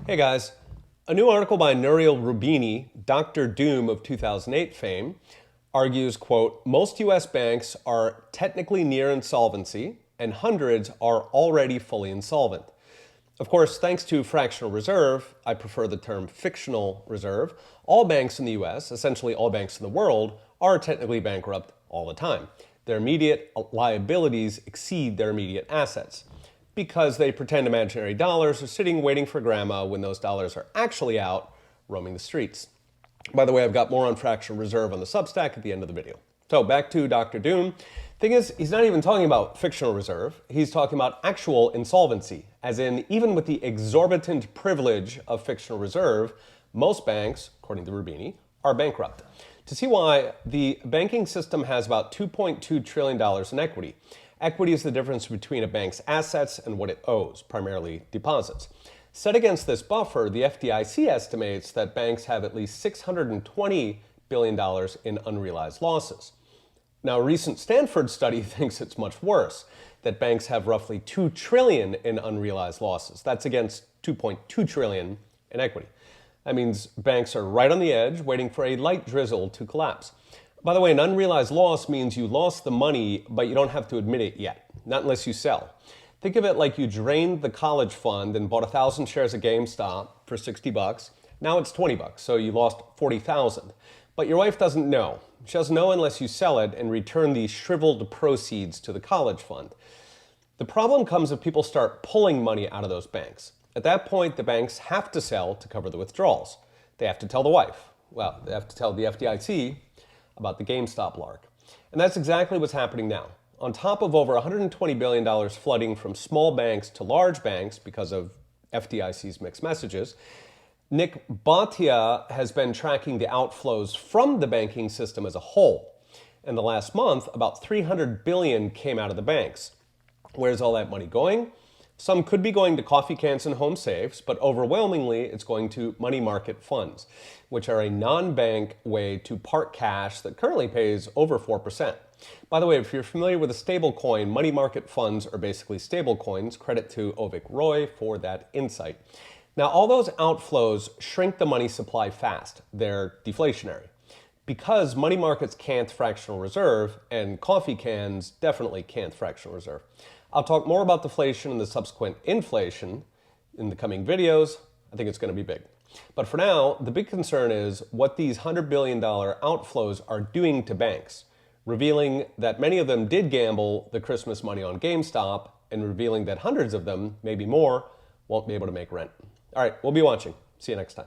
Hey guys, a new article by Nouriel Roubini, Dr. Doom of 2008 fame, argues, quote, most US banks are technically near insolvency and hundreds are already fully insolvent. Of course, thanks to fractional reserve, I prefer the term fictional reserve, all banks in the US, essentially all banks in the world, are technically bankrupt all the time. Their immediate liabilities exceed their immediate assets because they pretend imaginary dollars are sitting waiting for grandma when those dollars are actually out roaming the streets. By the way, I've got more on fractional reserve on the Substack at the end of the video. So back to Dr. Doom. Thing is, he's not even talking about fictional reserve. He's talking about actual insolvency, as in even with the exorbitant privilege of fictional reserve, most banks, according to Roubini, are bankrupt. To see why, the banking system has about $2.2 trillion in equity. Equity is the difference between a bank's assets and what it owes, primarily deposits. Set against this buffer, the FDIC estimates that banks have at least $620 billion in unrealized losses. Now, a recent Stanford study thinks it's much worse, that banks have roughly $2 trillion in unrealized losses. That's against $2.2 trillion in equity. That means banks are right on the edge, waiting for a light drizzle to collapse. By the way, an unrealized loss means you lost the money, but you don't have to admit it yet, not unless you sell. Think of it like you drained the college fund and bought 1,000 shares of GameStop for 60 bucks. Now it's 20 bucks, so you lost 40,000. But your wife doesn't know. She doesn't know unless you sell it and return the shriveled proceeds to the college fund. The problem comes if people start pulling money out of those banks. At that point, the banks have to sell to cover the withdrawals. They have to tell the wife. Well, they have to tell the FDIC about the GameStop lark. And that's exactly what's happening now. On top of over $120 billion flooding from small banks to large banks because of FDIC's mixed messages, Nick Bhatia has been tracking the outflows from the banking system as a whole. In the last month, about $300 billion came out of the banks. Where's all that money going? Some could be going to coffee cans and home safes, but overwhelmingly it's going to money market funds, which are a non-bank way to park cash that currently pays over 4%. By the way, if you're familiar with a stable coin, money market funds are basically stable coins. Credit to Ovik Roy for that insight. Now, all those outflows shrink the money supply fast. They're deflationary. Because money markets can't fractional reserve, and coffee cans definitely can't fractional reserve. I'll talk more about deflation and the subsequent inflation in the coming videos. I think it's going to be big. But for now, the big concern is what these $100 billion outflows are doing to banks, revealing that many of them did gamble the Christmas money on GameStop, and revealing that hundreds of them, maybe more, won't be able to make rent. All right, we'll be watching. See you next time.